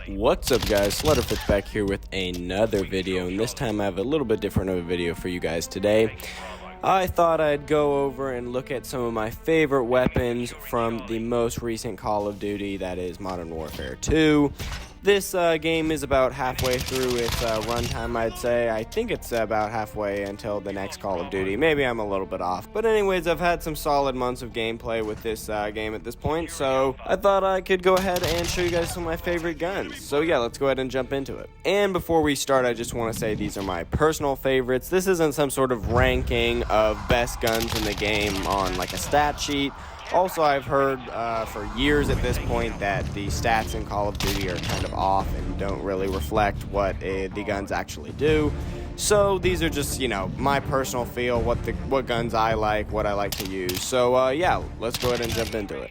What's up guys, Slutterfit's back here with another video, and this time I have a little bit different of a video for you guys today. I thought I'd go over and look at some of my favorite weapons from the most recent Call of Duty, that is Modern Warfare 2. This game is about halfway through its runtime, I'd say. I think it's about halfway until the next Call of Duty. Maybe I'm a little bit off. But anyways, I've had some solid months of gameplay with this game at this point, so I thought I could go ahead and show you guys some of my favorite guns. So yeah, let's go ahead and jump into it. And before we start, I just want to say these are my personal favorites. This isn't some sort of ranking of best guns in the game on like a stat sheet. Also, I've heard for years at this point that the stats in Call of Duty are kind of off and don't really reflect what the guns actually do. So these are just, you know, my personal feel, what guns I like, what I like to use. So yeah, let's go ahead and jump into it.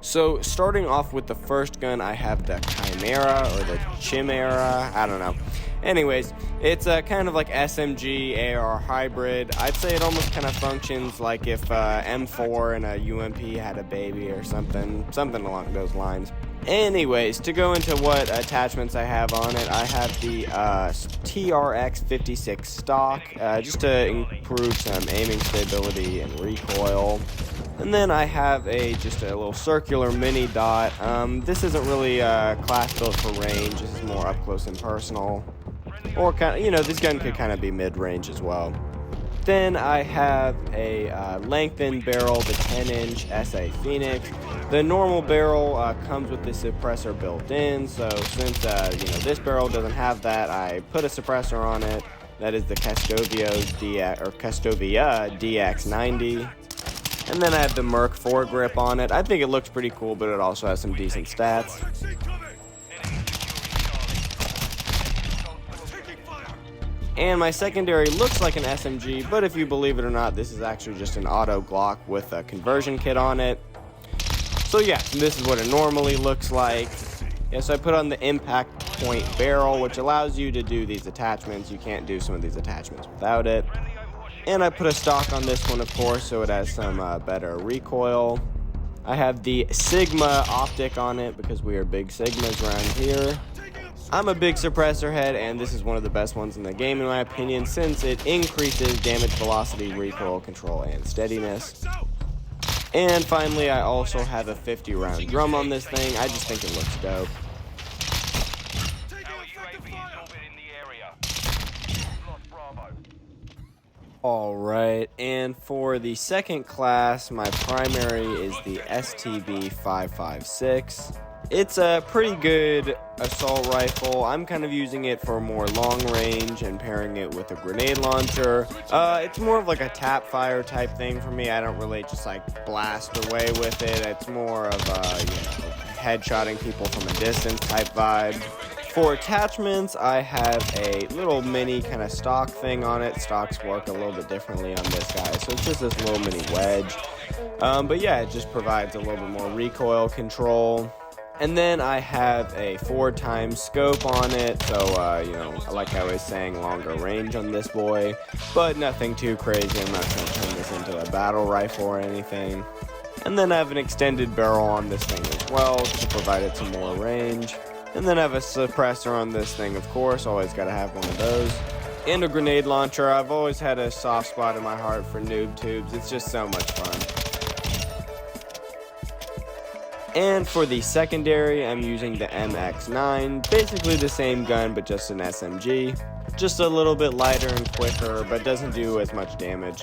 So starting off with the first gun, I have the Chimera or the Chimera, I don't know. Anyways, it's kind of like SMG AR hybrid. I'd say it almost kind of functions like if M4 and a UMP had a baby or something along those lines. Anyways, to go into what attachments I have on it, I have the TRX 56 stock, just to improve some aiming stability and recoil. And then I have just a little circular mini dot. This isn't really class built for range. This is more up close and personal. Or kind of, you know, this gun could kind of be mid-range as well. Then I have a lengthened barrel, the 10-inch SA Phoenix. The normal barrel comes with the suppressor built in, so since you know, this barrel doesn't have that, I put a suppressor on it. That is the Castovia DX90. And then I have the Merc foregrip on it. I think it looks pretty cool, but it also has some decent stats. And my secondary looks like an SMG, but if you believe it or not, this is actually just an auto Glock with a conversion kit on it. So yeah, this is what it normally looks like. Yeah, so I put on the impact point barrel, which allows you to do these attachments. You can't do some of these attachments without it. And I put a stock on this one, of course, so it has some better recoil. I have the Sigma optic on it because we are big Sigmas around here. I'm a big suppressor head, and this is one of the best ones in the game in my opinion, since it increases damage velocity, recoil control, and steadiness. And finally, I also have a 50 round drum on this thing. I just think it looks dope. Alright, and for the second class, my primary is the STB 556. It's a pretty good assault rifle. I'm kind of using it for more long range and pairing it with a grenade launcher. It's more of like a tap fire type thing for me. I don't really just like blast away with it. It's more of a, you know, headshotting people from a distance type vibe. For attachments, I have a little mini kind of stock thing on it. Stocks work a little bit differently on this guy, so it's just this little mini wedge. But yeah, it just provides a little bit more recoil control. And then I have a 4x scope on it, so, you know, like I was saying, longer range on this boy, but nothing too crazy. I'm not going to turn this into a battle rifle or anything. And then I have an extended barrel on this thing as well to provide it some more range. And then I have a suppressor on this thing, of course, always got to have one of those. And a grenade launcher. I've always had a soft spot in my heart for noob tubes. It's just so much fun. And for the secondary, I'm using the MX9, basically the same gun, but just an SMG. Just a little bit lighter and quicker, but doesn't do as much damage.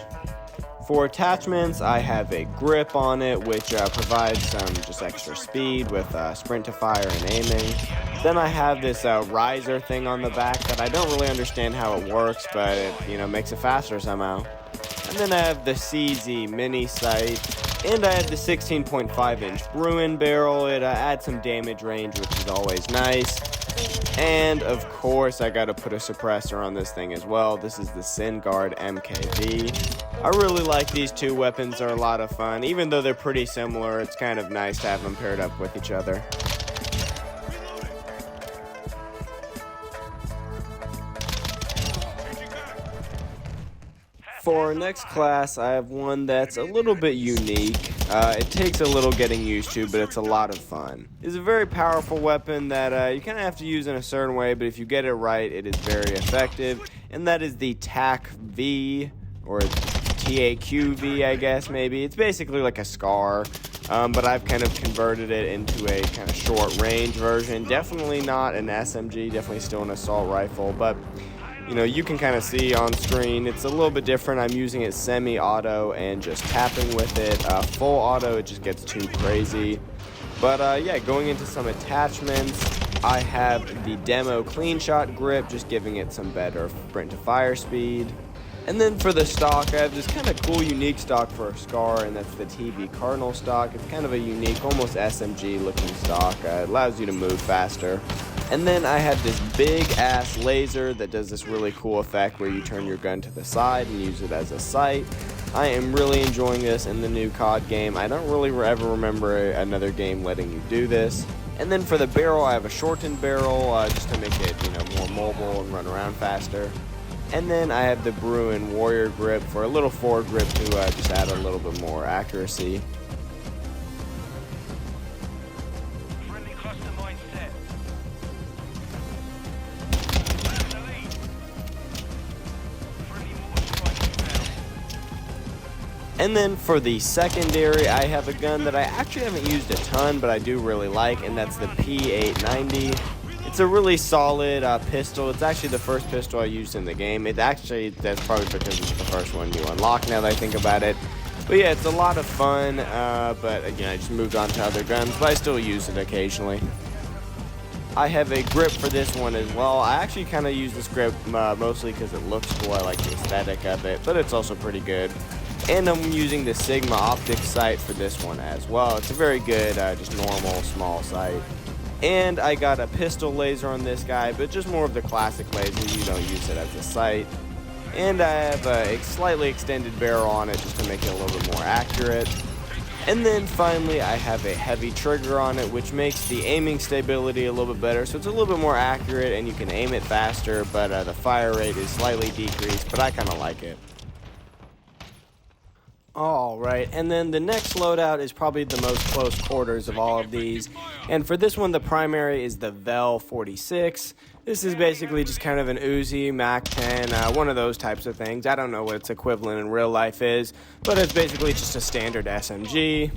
For attachments, I have a grip on it, which provides some just extra speed with sprint to fire and aiming. Then I have this riser thing on the back that I don't really understand how it works, but it, you know, makes it faster somehow. And then I have the CZ mini sight. And I have the 16.5-inch Bruin barrel. It adds some damage range, which is always nice. And of course, I gotta put a suppressor on this thing as well. This is the SynGuard MKB. I really like these two weapons. They're a lot of fun. Even though they're pretty similar, it's kind of nice to have them paired up with each other. For our next class, I have one that's a little bit unique. It takes a little getting used to, but it's a lot of fun. It's a very powerful weapon that you kind of have to use in a certain way, but if you get it right, it is very effective. And that is the TAC-V, or TAQV, I guess, maybe. It's basically like a SCAR, but I've kind of converted it into a kind of short-range version. Definitely not an SMG, definitely still an assault rifle, but you know, you can kind of see on screen it's a little bit different. I'm using it semi-auto and just tapping with it. Full auto, it just gets too crazy. But yeah, going into some attachments, I have the demo clean shot grip, just giving it some better sprint to fire speed. And then for the stock, I have this kind of cool, unique stock for a SCAR, and that's the TV Cardinal stock. It's kind of a unique, almost SMG-looking stock. It allows you to move faster. And then I have this big-ass laser that does this really cool effect where you turn your gun to the side and use it as a sight. I am really enjoying this in the new COD game. I don't really ever remember another game letting you do this. And then for the barrel, I have a shortened barrel just to make it, you know, more mobile and run around faster. And then I have the Bruin Warrior grip for a little forward grip to just add a little bit more accuracy. And then for the secondary, I have a gun that I actually haven't used a ton, but I do really like, and that's the P890. It's a really solid pistol. It's actually the first pistol I used in the game. That's probably because it's the first one you unlock now that I think about it. But yeah, it's a lot of fun, but again, I just moved on to other guns, but I still use it occasionally. I have a grip for this one as well. I actually kind of use this grip mostly because it looks cool. I like the aesthetic of it, but it's also pretty good. And I'm using the Sigma optic sight for this one as well. It's a very good, just normal, small sight. And I got a pistol laser on this guy, but just more of the classic laser. You don't use it as a sight. And I have a slightly extended barrel on it just to make it a little bit more accurate. And then finally, I have a heavy trigger on it, which makes the aiming stability a little bit better. So it's a little bit more accurate, and you can aim it faster, but the fire rate is slightly decreased, but I kind of like it. Alright, and then the next loadout is probably the most close quarters of all of these. And for this one, the primary is the Vel 46. This is basically just kind of an Uzi, Mac-10, one of those types of things. I don't know what its equivalent in real life is, but it's basically just a standard SMG.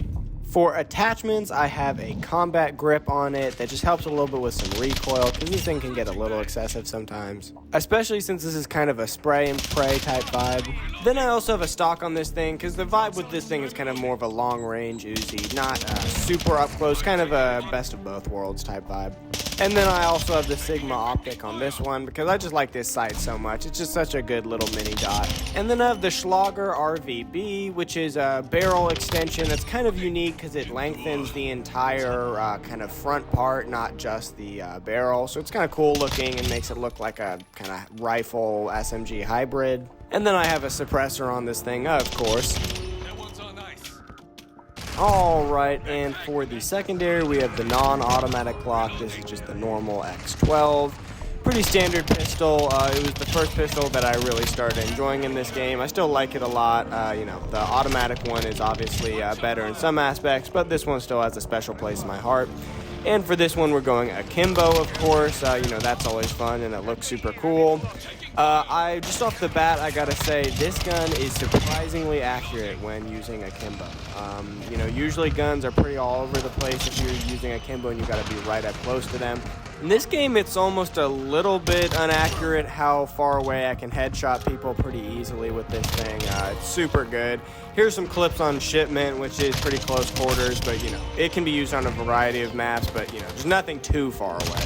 For attachments, I have a combat grip on it that just helps a little bit with some recoil, because this thing can get a little excessive sometimes, especially since this is kind of a spray and pray type vibe. Then I also have a stock on this thing, because the vibe with this thing is kind of more of a long range Uzi, not super up close, kind of a best of both worlds type vibe. And then I also have the Sigma optic on this one because I just like this sight so much. It's just such a good little mini dot. And then I have the Schlager RVB, which is a barrel extension that's kind of unique because it lengthens the entire kind of front part, not just the barrel. So it's kind of cool looking and makes it look like a kind of rifle SMG hybrid. And then I have a suppressor on this thing, of course. Alright, and for the secondary, we have the non-automatic Glock. This is just the normal X12. Pretty standard pistol. It was the first pistol that I really started enjoying in this game. I still like it a lot. You know, the automatic one is obviously better in some aspects, but this one still has a special place in my heart. And for this one, we're going akimbo, of course. You know, that's always fun, and it looks super cool. Just off the bat, I gotta say, this gun is surprisingly accurate when using akimbo. You know, usually guns are pretty all over the place if you're using akimbo and you gotta be right up close to them. In this game, it's almost a little bit inaccurate how far away I can headshot people pretty easily with this thing. It's super good. Here's some clips on shipment, which is pretty close quarters, but you know, it can be used on a variety of maps, but you know, there's nothing too far away.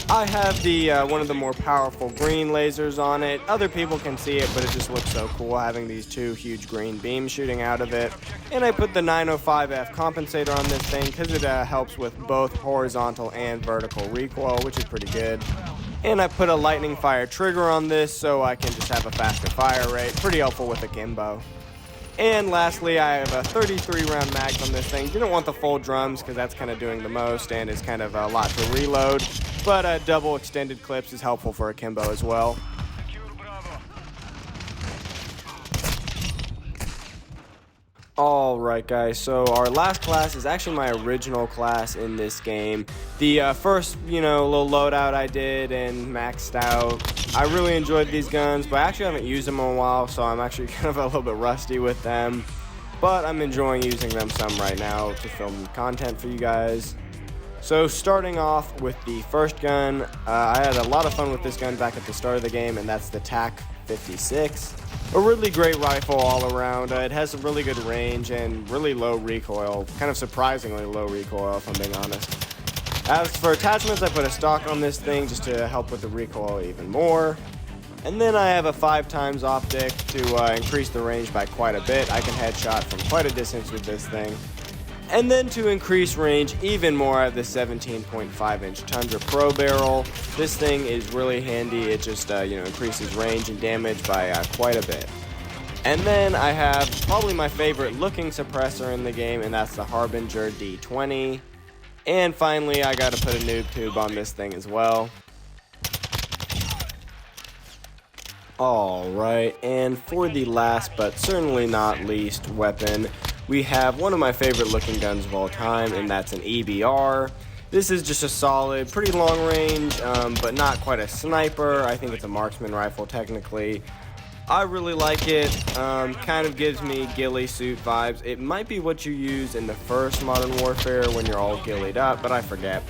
I have the one of the more powerful green lasers on it. Other people can see it, but it just looks so cool having these two huge green beams shooting out of it. And I put the 905F compensator on this thing because it helps with both horizontal and vertical recoil, which is pretty good. And I put a lightning fire trigger on this so I can just have a faster fire rate. Pretty helpful with akimbo. And lastly, I have a 33 round mag on this thing. Didn't want the full drums because that's kind of doing the most and is kind of a lot to reload. But double extended clips is helpful for akimbo as well. Alright guys, so our last class is actually my original class in this game. The first, little loadout I did and maxed out. I really enjoyed these guns, but I actually haven't used them in a while, so I'm actually kind of a little bit rusty with them. But I'm enjoying using them some right now to film content for you guys. So starting off with the first gun, I had a lot of fun with this gun back at the start of the game, and that's the TAC 56. A really great rifle all around. It has some really good range and really low recoil, kind of surprisingly low recoil if I'm being honest. As for attachments, I put a stock on this thing just to help with the recoil even more. And then I have a 5x optic to increase the range by quite a bit. I can headshot from quite a distance with this thing. And then to increase range even more, I have the 17.5-inch Tundra Pro barrel. This thing is really handy. It just increases range and damage by quite a bit. And then I have probably my favorite looking suppressor in the game, and that's the Harbinger D20. And finally, I got to put a noob tube on this thing as well. Alright, and for the last but certainly not least weapon, we have one of my favorite looking guns of all time, and that's an EBR. This is just a solid, pretty long range, but not quite a sniper. I think it's a marksman rifle technically. I really like it. Kind of gives me ghillie suit vibes. It might be what you use in the first Modern Warfare when you're all ghillied up, but I forget.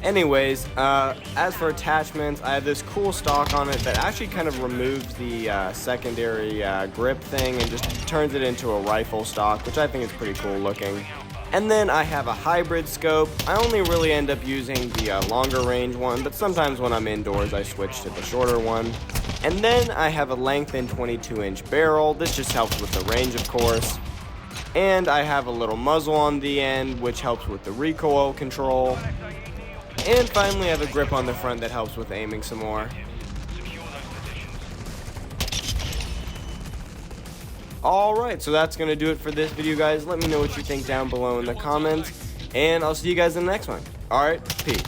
Anyways, as for attachments, I have this cool stock on it that actually kind of removes the secondary grip thing and just turns it into a rifle stock, which I think is pretty cool looking. And then I have a hybrid scope. I only really end up using the longer range one, but sometimes when I'm indoors I switch to the shorter one. And then I have a lengthened 22-inch barrel. This just helps with the range, of course. And I have a little muzzle on the end, which helps with the recoil control. And finally, I have a grip on the front that helps with aiming some more. Alright, so that's going to do it for this video, guys. Let me know what you think down below in the comments, and I'll see you guys in the next one. Alright, peace.